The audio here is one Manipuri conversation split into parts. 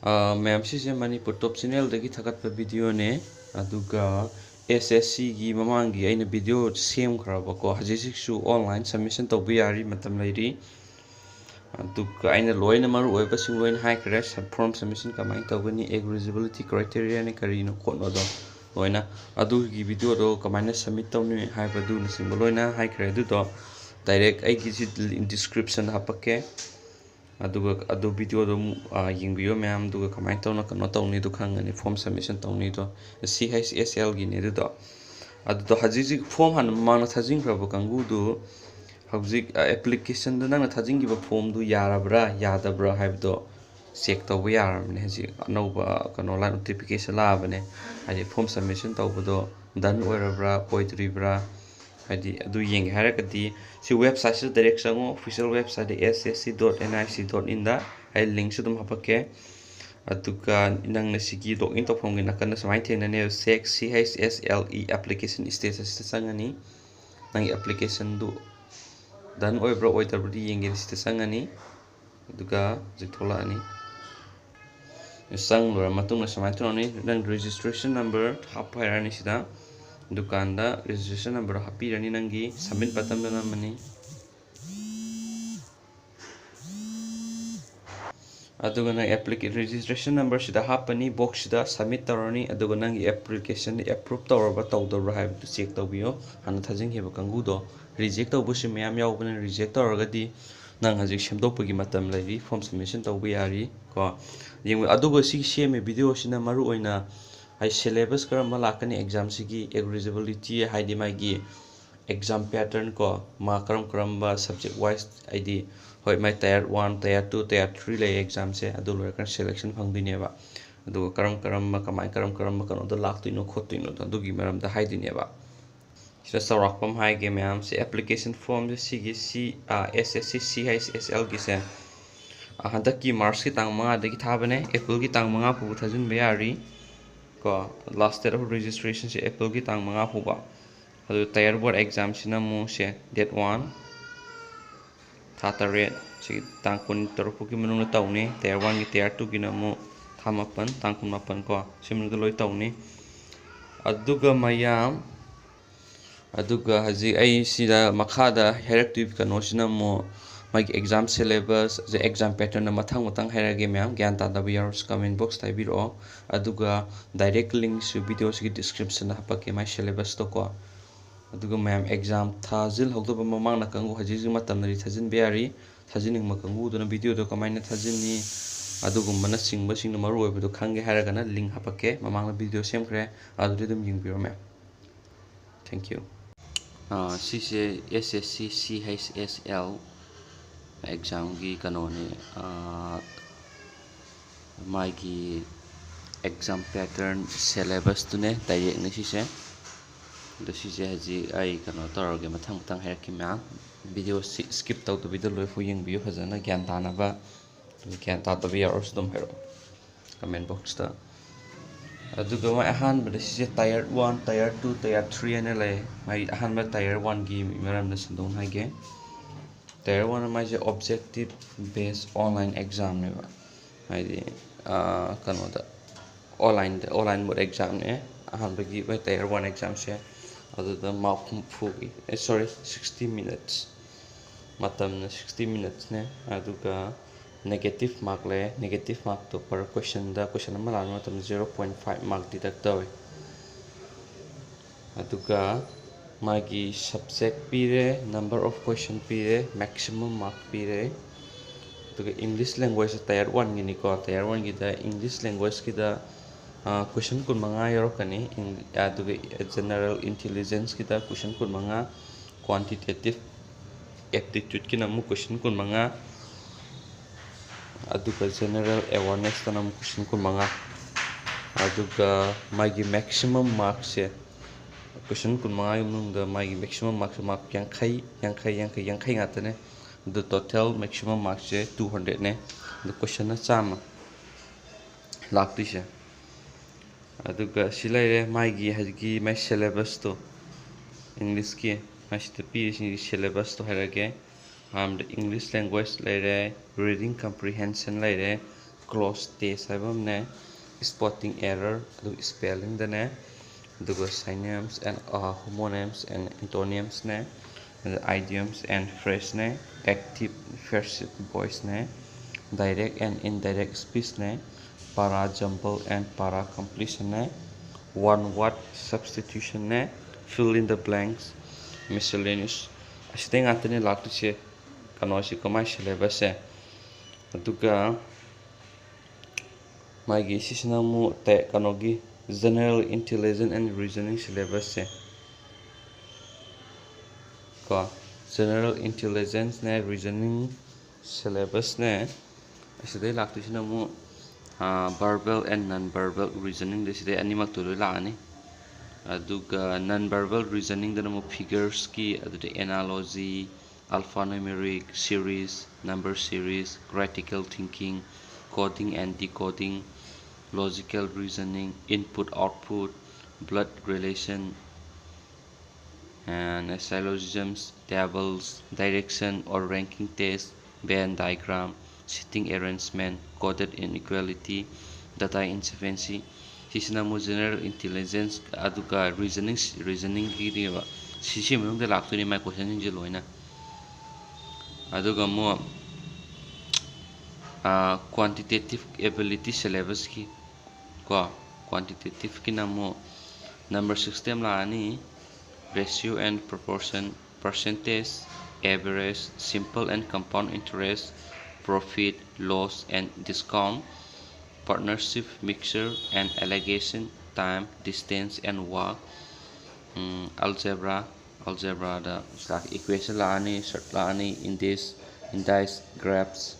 Mayam sise Manipur top channel dagi thagat pa video ne aduga SSC gi mamangi aina video sem kharaba ko hajisik su online submission tawbi yari matam lairi aduga aina loina maru oiba sing loina high crash form submission kamai tawgani eligibility criteria ne kari no khotno do loina adu gi video do kamai submit tawni haiba du na sing loina high crash du do direct ai gi description hapake adu video do yingbiyo mayam duga kamai tawna kano tawni du khangani form submission tawni do CHSL gi ne do adu hajiji form han mana thajing khaba kangu du hauzik application du nang thajing gi ba form du yarabra yadabra haibdo check tawba yaramne haji anauba kano la notification la bane haji form submission tawbodo done oirabra oidribra hadi adu yeng harakati si website se direct sango official website ssc.nic.in da ai link su dum hapake aduka nang na sigi login to phone na kana samai thena ne sec chsle application status ta sangani nang application du dan oi bro oi tabdi yeng sta sangani aduka jithola ani sang lora matung na samai thoni nang registration number hapairani sida dukanda registration number happy rani nangi submit button na mani aduga na application registration number sida hapani box sida submit tawrani aduga nangi application approve tawraba tawdabra haib to check tawbiyo hana thajing heba kangu do reject tawbusi mayam yawbana reject tawragadi nang hajik semdokpagi matam lairi form submission tawba yari ko yeng aduga si seme video sina maru oina I syllabus karamba lakani exam sigi eligibility haidi magi exam pattern ko ma karamba subject wise id hoi mai tier 1 tier 2 tier 3 le exam se adu loi kan selection phangdine ba adu karamba kamai karamba kano da laktuino khottuino adu gi maram da haidine ba sira sarakpam hai ge mayam se application form se sigi SSC CHSL gi se handak ki marks ki tang manga dagi thabane april ki tang manga pu thajun be yari ko last date of registration se April ki tang manga huba adu tier board exam sina mu se date 1 thatare si tang kun torpu ki manung tawni tier 1 ki tier 2 ki na mu thamapan tang kun mapan ko simul loi tawni aduga mayam aduga haji ai sida makhada hierarchy kano sina mu magi exam syllabus the exam pattern na mathang hairage mayam gyan tadaba yars comment box taibiro aduga direct link su video si description na hapake my syllabus to ko aduga mayam exam thazil hokdoba mamang na kangu haji matam nari thajin beari thajining makangu dona video do kamai na thajini adugum bana singba sing na maru oibedo khange hairaga na link hapake mamang na video semkhre aduri dum jingbiro me thank you SSC CHSL exam gi kanone magi exam pattern syllabus tune direct ne sise do sise haji ai kano toroge mathang hairki ma video skip taw to video loi fu yeng biyo phajana gyan tana ba gyan ta to biya ors dum hero comment box ta aduga ma ahan ba sise tier 1 tier 2 tier 3 ane le mai ahan ba tier 1 gi maram na sandong haige tier 1 my objective based online exam ne ba haidi kano da online mode exam ne ahan bagi ba tier 1 exam se adu da mark fugi sorry 60 minutes matam na 60 minutes ne aduga negative mark to per question da question ma lan matam 0.5 mark deduct tawe aduga magi subject pire number of question pire maximum mark pire to English language tier 1 gini ko tier 1 gi da English language ki da question kun manga yoro kani aduga general intelligence ki da question kun manga quantitative aptitude ki namu question kun manga aduga general awareness ta namu question kun manga aduga magi maximum marks se question kun manga yung da magi maximum marks yang khai ngatane the total maximum marks se 200 ne the question na chama lakti se aduga silaire magi haji my syllabus to English ki master p syllabus to harage the English language laire reading comprehension laire close test haibamne spotting error adu spelling dane aduga synonyms and homonyms and antonyms ne idioms and phrase ne active passive voice ne direct and indirect speech ne para jumble and para completion ne one word substitution ne fill in the blanks miscellaneous aside ngatane laktise kanosi komai syllabus se aduga magi sisnamu te kanogi general intelligence and reasoning syllabus se ko general intelligence ne reasoning syllabus ne aside laktisinamu verbal and non-verbal reasoning deside animak to laani aduga non-verbal reasoning dana figures ki adude analogy alphanumeric series number series critical thinking coding and decoding logical reasoning input output blood relation and syllogisms tables direction or ranking test Venn diagram sitting arrangement coded inequality data insufficiency sisinamu general intelligence aduga reasoning ki diba sisi manungda laktuni my question inje loina aduga mo quantitative ability syllabus ki ko quantitative ki namo number system la ani ratio and proportion percentage average simple and compound interest profit loss and discount partnership mixture and allegation time distance and work algebra da equation la ani short la ani indice graphs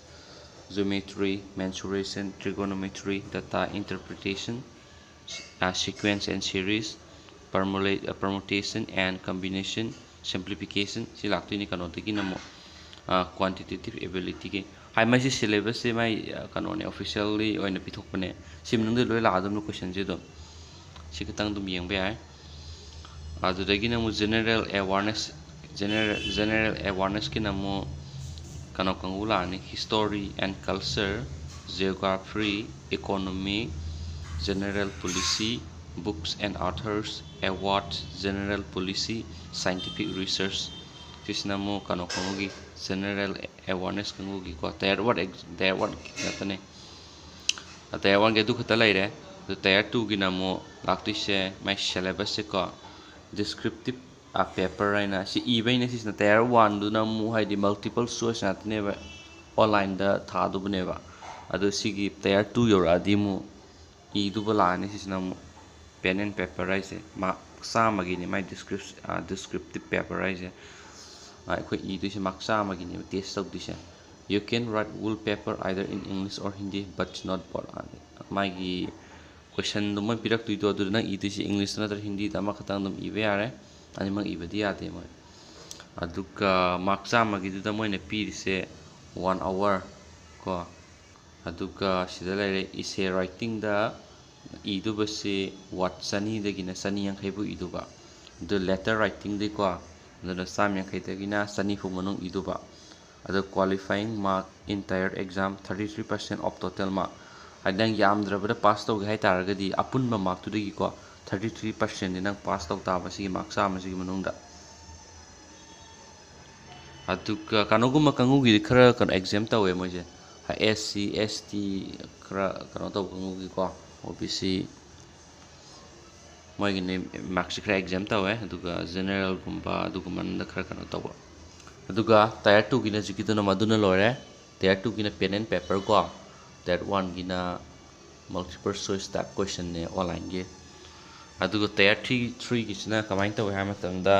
geometry mensuration trigonometry data interpretation sequence and series permutation and combination simplification si laktini kano tiki namo quantitative ability ke hai mai si syllabus se mai kano ne officially oina pithokpane sim nungde loi la adum question je do si kitang dum yeng be ai adu dagi namo general awareness ki namo kano kangula ni history and culture geography economy general policy books and authors awards general policy scientific research kisnamo kano kangugi general awareness kangugi ko tier 1 natane tier 1 ge du khata laire to tier 2 gi namo laktise my syllabus se ko descriptive paper raina si ibaina sis na tier 1 du namu haidi multiple choice natne ba online da thadu bneba adu sigi tier 2 yora dimu I du bala ni sis namu pen and paper raise ma sama gi ni my descriptive paper raise ko I du si maksa ma gi ni test of this you can write whole paper either in English or Hindi but not both my gi question dum pirak tu do na I du si English na Hindi da ma khatang dum ibe yare ani mang ibe dia de mo aduka maksa ma gi du da mo ne pi se 1 hour ko aduga sida lere essay writing da iduba se what sani dagina sani yang khaibu iduba the letter writing de ko the sam yang khai dagina sani fu manung iduba the qualifying mark entire exam 33% of total mark adang yam drabada pass to gai taragadi apun ma mark tu dagi ko 33% nang pass to ta basi mark sam si manung da aduga kanoguma kangugi khara kan exam ta we moje SC ST khara kano to kangugi ko OBC moi gine marks khara exam ta we aduga general gumba aduga man da khara kano to aduga tier 2 gina jikituna maduna lore tier 2 gina pen and paper ko that one gina multiple choice type question ne online ge aduga tier 3 gisna kamain ta we ha matanda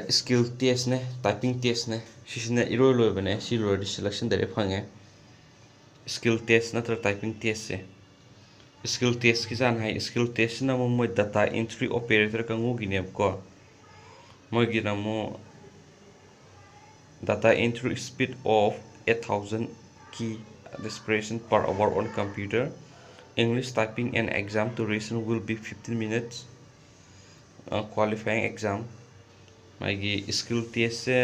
skill test ne typing test ne sisine iro lo bane si lo selection dare phange skill test na typing test se skill test ki jan hai skill test na mo data entry operator ka ngu gine ko mo gina mo data entry speed of 8000 key expression per hour on computer English typing and exam duration will be 15 minutes qualifying exam magi skill test se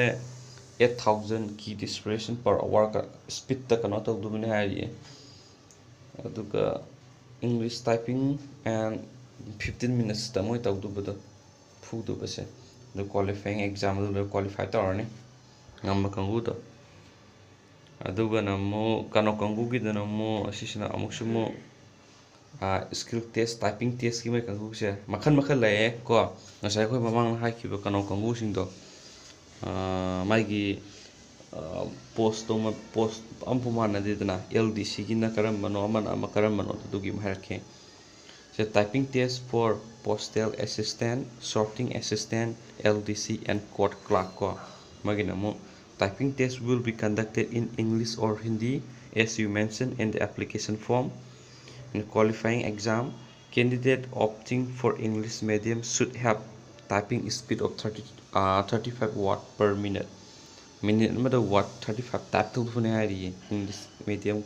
8,000 key distribution per hour ka speed ta kano to dubne hari aduga English typing and 15 minutes ta moi ta dubudo fu dubase the qualifying exam do qualify ta orni ngam kangu to aduga namo kano kangu gi da namo asisina amukshumo skill test typing test ki mai kangu se makhan makhan lae ko ngasai khoi mamang hai ki kano kangu sing do माइगी पोस्ट तो मैं पोस्ट अम्पुमाना देदना LDC की ना करम बनो अमन करम बनो तो दुगी महरखे से typing test for postal assistant sorting assistant LDC and court clerk को मगे नमो typing test will be conducted in English or Hindi as you mentioned in the application form. In qualifying exam, candidate opting for English medium should have typing speed of 35 watt per minute. Minute mada watt 35 type to English medium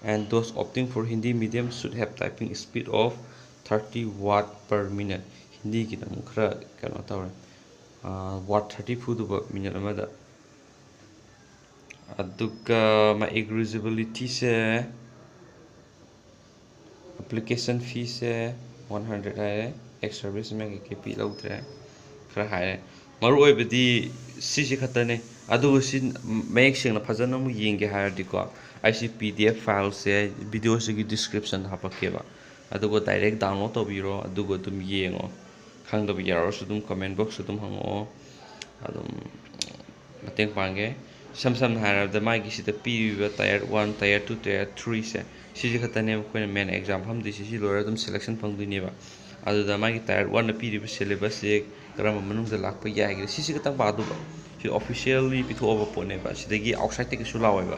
and those opting for Hindi medium should have typing speed of 30 watt per minute. Hindi kita mukra kano tawre watt 30 fudu minute mada aduga ma eligibility se application fee se 100 hai ex service में के पी लौद्रे खरा हाय मरु ओइबदी सिसि खतने अदु सि मयेक सेंगना फजन मु येंगे हायरदि को आईसी पीडीएफ फाइल से वीडियो से की डिस्क्रिप्शन हापकेबा अदुगो डायरेक्ट डाउनलोड तोबिरो अदुगो तुम येंगो खंगदब यारोसु तुम कमेंट बॉक्स तुम हंगो अदुम मतेंग पांगे सम सम हायरद मागी सिदा पीबा टायर 1 टायर 2 टायर 3 से सिसि खतने कोइन मेन एग्जाम हमदि सिसि लोरा तुम सिलेक्शन फंगदुनेबा अदुदा मागी टायर 1 ना पीरिबा सिलेबस से करम मनुंग लाखपा याइगे सिसि खता बादुबा सि ऑफिशियली पिथोबा पोनेबा सिदगी आउटसाइड टेक सु लावेबा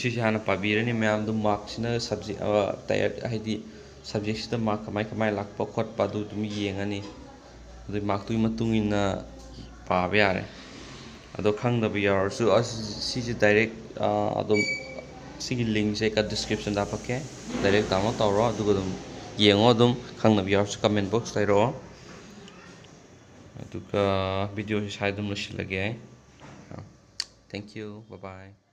सिसि हाना पाबिरनि मैम दु मार्क्सना सब्जेक्ट टायर हाइदि सब्जेक्ट सिदा मार्क कमाय लाखपा खोटपा दु तुम येंगनी अदु मार्क तुइ मतुंगिना पाबा यारे अदो खंगदब यारसु सिसि डायरेक्ट अदुम सिगी लिंक से का डिस्क्रिप्शन दा पके डायरेक्ट डाउनलोड तौरो अदुगो दum येंगो दum खंगनब यारसु कमेंट बॉक्स ताइरो अदुगा वीडियो से साइड दum लसिलगे थैंक यू बाय बाय